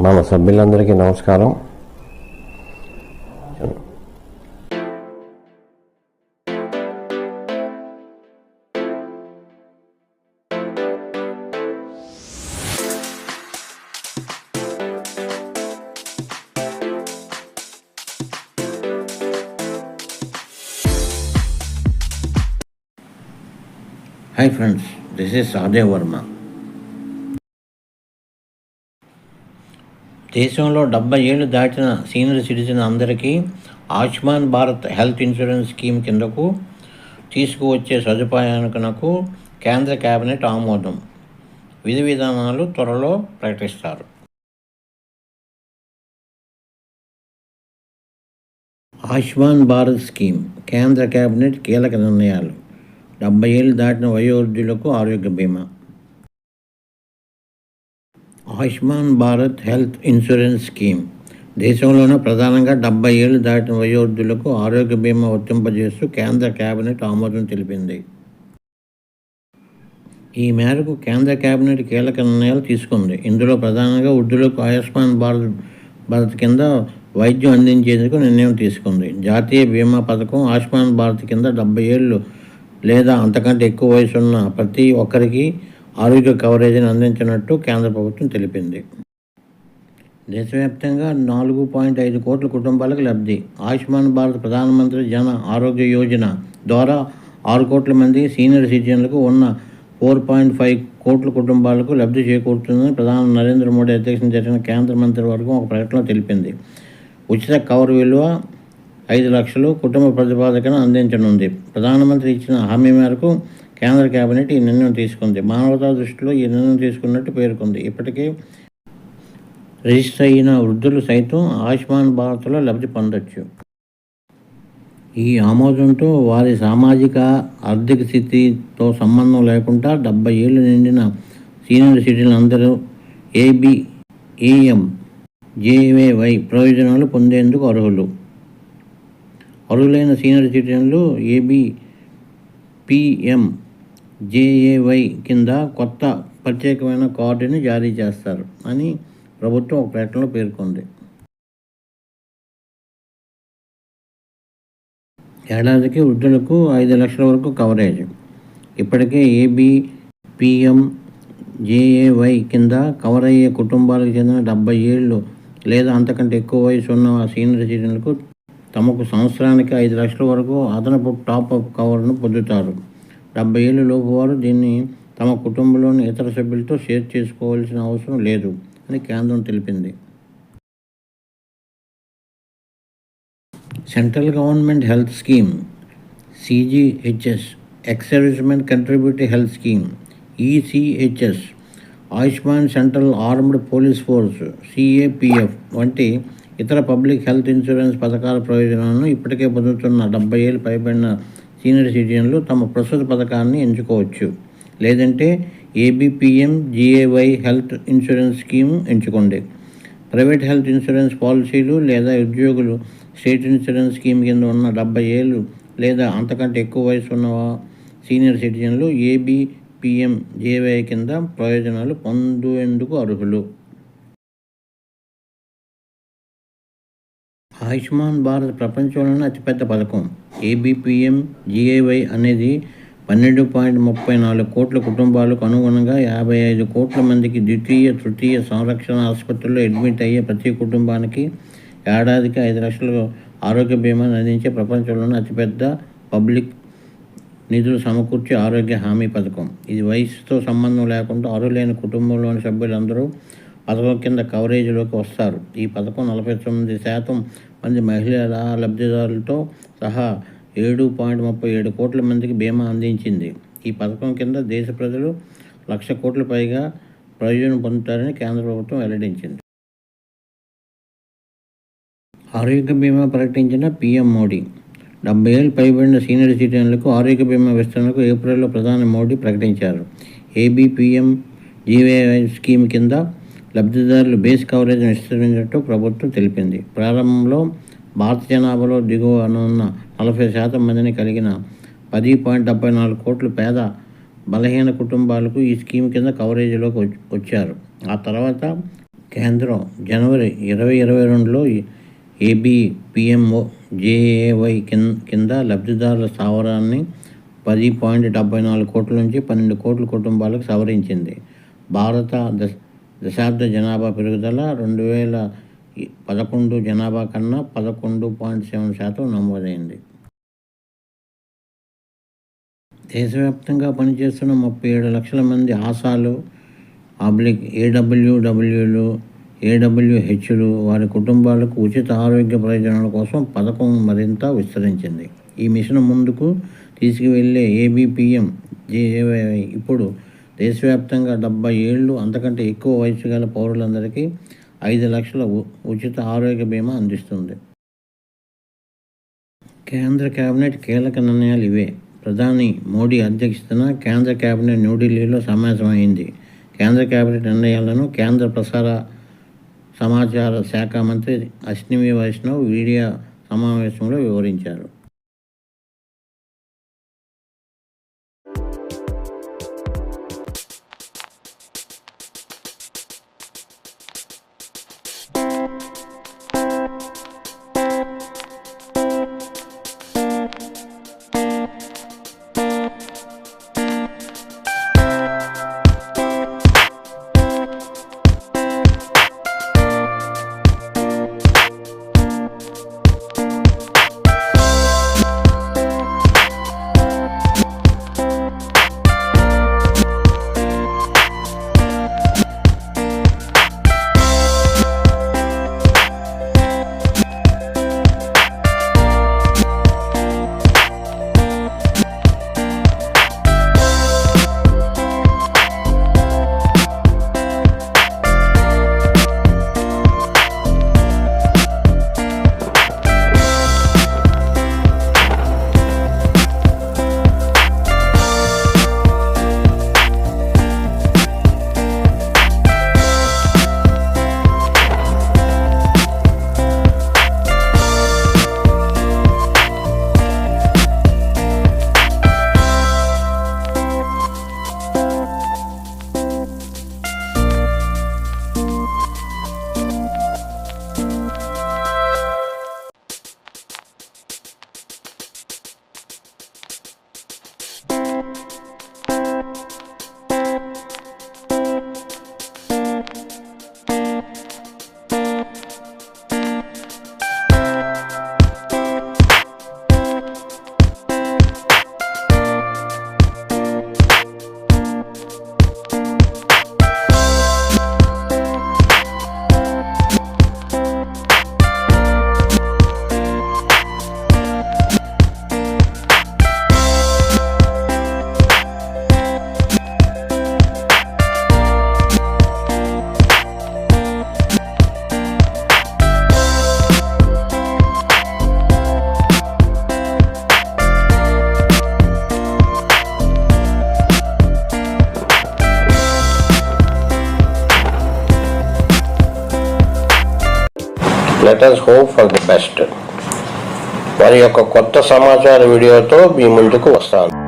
మన సభ్యులందరికీ నమస్కారం. Hi friends, this is Sadev Verma. దేశంలో 70 ఏళ్ళు దాటిన సీనియర్ సిటిజన్ అందరికీ Ayushman Bharat health insurance scheme కిందకు తీసుకువచ్చే సదుపాయానికి కేంద్ర కేబినెట్ ఆమోదం. విధి విధానాలు త్వరలో ప్రకటిస్తారు. ఆయుష్మాన్ భారత్ స్కీమ్ కేంద్ర కేబినెట్ కీలక నిర్ణయాలు. 70 ఏళ్ళు దాటిన వయోవృద్ధులకు ఆరోగ్య బీమా. Ayushman Bharat health insurance scheme దేశంలోనే ప్రధానంగా 70 ఏళ్ళు దాటిన వయోవృద్ధులకు ఆరోగ్య బీమా వర్తింపజేస్తూ కేంద్ర కేబినెట్ ఆమోదం తెలిపింది. ఈ మేరకు కేంద్ర కేబినెట్ కీలక నిర్ణయాలు తీసుకుంది. ఇందులో ప్రధానంగా వృద్ధులకు ఆయుష్మాన్ భారత్ కింద వైద్యం అందించేందుకు నిర్ణయం తీసుకుంది. జాతీయ బీమా పథకం ఆయుష్మాన్ భారత్ కింద 70 ఏళ్ళు లేదా అంతకంటే ఎక్కువ వయసు ఉన్న ప్రతి ఒక్కరికి ఆరోగ్య కవరేజీని అందించినట్టు కేంద్ర ప్రభుత్వం తెలిపింది. దేశవ్యాప్తంగా 4.5 కోట్ల కుటుంబాలకు లబ్ధి. ఆయుష్మాన్ భారత్ ప్రధానమంత్రి జన ఆరోగ్య యోజన ద్వారా 6 కోట్ల మంది సీనియర్ సిటిజన్లకు ఉన్న 4.5 కోట్ల కుటుంబాలకు లబ్ధి చేకూరుతుందని ప్రధాని నరేంద్ర మోడీ అధ్యక్షతన జరిగిన కేంద్ర మంత్రివర్గం ఒక ప్రకటనలో తెలిపింది. ఉచిత కవర్ విలువ 5 లక్షలు కుటుంబ ప్రతిపాదకను అందించనుంది. ప్రధానమంత్రి ఇచ్చిన హామీ మేరకు కేంద్ర కేబినెట్ ఈ నిర్ణయం తీసుకుంది. మానవతా దృష్టిలో ఈ నిర్ణయం తీసుకున్నట్టు పేర్కొంది. ఇప్పటికే రిజిస్టర్ అయిన వృద్ధులు సైతం ఆయుష్మాన్ భారత్లో లబ్ధి పొందొచ్చు. ఈ ఆమోదంతో వారి సామాజిక ఆర్థిక స్థితితో సంబంధం లేకుండా 70 ఏళ్ళు నిండిన సీనియర్ సిటిజన్లు అందరూ ABPMJAY ప్రయోజనాలు పొందేందుకు అర్హులు. అర్హులైన సీనియర్ సిటిజన్లు ABPMJAY కింద కొత్త ప్రత్యేకమైన కార్డుని జారీ చేస్తారు అని ప్రభుత్వం ఒక ప్రకటనలో పేర్కొంది. ఏడాదికి వృద్ధులకు 5 లక్షల వరకు కవరేజ్. ఇప్పటికే ABPMJAY కింద కవర్ అయ్యే కుటుంబాలకు చెందిన 70 ఏళ్ళు లేదా అంతకంటే ఎక్కువ వయసు ఉన్న సీనియర్ సిటిజన్లకు తమకు సంవత్సరానికి 5 లక్షల వరకు అదనపు టాప్అప్ కవర్ను పొందుతారు. 70 ఏళ్ళు లోపు వారు దీన్ని తమ కుటుంబంలోని ఇతర సభ్యులతో షేర్ చేసుకోవాల్సిన అవసరం లేదు అని కేంద్రం తెలిపింది. Central government health scheme CGHS, ex servicemen contributory health scheme ECHS, Ayushman central armed police force CAPF వంటి ఇతర పబ్లిక్ హెల్త్ ఇన్సూరెన్స్ పథకాల ప్రయోజనాలను ఇప్పటికే పొందుతున్న 70 ఏళ్ళు పైబడిన సీనియర్ సిటిజన్లు తమ ప్రస్తుత పథకాన్ని ఎంచుకోవచ్చు. లేదంటే ABPMJAY హెల్త్ ఇన్సూరెన్స్ స్కీమ్ ఎంచుకోండి. ప్రైవేట్ హెల్త్ ఇన్సూరెన్స్ పాలసీలు లేదా ఉద్యోగులు స్టేట్ ఇన్సూరెన్స్ స్కీమ్ కింద ఉన్న 70 ఏళ్ళు లేదా అంతకంటే ఎక్కువ వయసు ఉన్న సీనియర్ సిటిజన్లు ABPMJAY కింద ప్రయోజనాలు పొందేందుకు అర్హులు. ఆయుష్మాన్ భారత్ ప్రపంచంలోనే అతిపెద్ద పథకం. ABPMJAY అనేది 12.34 కోట్ల కుటుంబాలకు అనుగుణంగా 55 కోట్ల మందికి ద్వితీయ తృతీయ సంరక్షణ ఆసుపత్రుల్లో అడ్మిట్ అయ్యే ప్రతి కుటుంబానికి ఏడాదికి 5 లక్షల ఆరోగ్య బీమాను అందించే ప్రపంచంలోనే అతిపెద్ద పబ్లిక్ నిధులు సమకూర్చే ఆరోగ్య హామీ పథకం. ఇది వయసుతో సంబంధం లేకుండా అర్హులైన కుటుంబంలోని సభ్యులందరూ పథకం కింద కవరేజీలోకి వస్తారు. ఈ పథకం 49% మంది మహిళల లబ్ధిదారులతో సహా 7.37 కోట్ల మందికి బీమా అందించింది. ఈ పథకం కింద దేశ ప్రజలు 1,00,000 కోట్ల పైగా ప్రయోజనం పొందుతారని కేంద్ర ప్రభుత్వం వెల్లడించింది. ఆరోగ్య బీమా ప్రకటించిన PM మోడీ. 70 ఏళ్ళు పైబడిన సీనియర్ సిటిజన్లకు ఆరోగ్య బీమా విస్తరణకు ఏప్రిల్లో ప్రధాని మోడీ ప్రకటించారు. ABPMJAY స్కీమ్ కింద లబ్ధిదారులు బేస్ కవరేజ్ను విస్తరించినట్టు ప్రభుత్వం తెలిపింది. ప్రారంభంలో భారత జనాభాలో దిగువన ఉన్న 40% మందిని కలిగిన 10.74 కోట్ల పేద బలహీన కుటుంబాలకు ఈ స్కీమ్ కింద కవరేజీలోకి వచ్చారు. ఆ తర్వాత కేంద్రం జనవరి 2022లో ABPMOJAY కింద లబ్ధిదారుల స్థావరాన్ని 10.74 కోట్ల నుంచి 12 కోట్ల కుటుంబాలకు సవరించింది. భారత దశాబ్ద జనాభా పెరుగుదల 2011 జనాభా కన్నా 11.7% నమోదైంది. దేశవ్యాప్తంగా పనిచేస్తున్న 37 లక్షల మంది ఆశాలు AWWలు AWHలు వారి కుటుంబాలకు ఉచిత ఆరోగ్య ప్రయోజనాల కోసం పథకం మరింత విస్తరించింది. ఈ మిషన్ ముందుకు తీసుకువెళ్లే ABPMJAY ఇప్పుడు దేశవ్యాప్తంగా 70 ఏళ్ళు అంతకంటే ఎక్కువ వయసు గల పౌరులందరికీ 5 లక్షల ఉచిత ఆరోగ్య బీమా అందిస్తుంది. కేంద్ర కేబినెట్ కీలక నిర్ణయాలు ఇవే. ప్రధాని మోడీ అధ్యక్షతన కేంద్ర కేబినెట్ న్యూఢిల్లీలో సమావేశమైంది. కేంద్ర కేబినెట్ నిర్ణయాలను కేంద్ర ప్రసార సమాచార శాఖ మంత్రి అశ్విని వైష్ణవ్ వీడియో సమావేశంలో వివరించారు. Let us hope for the best. వారి యొక్క కొత్త సమాచార వీడియోతో మీ ముందుకు వస్తాను.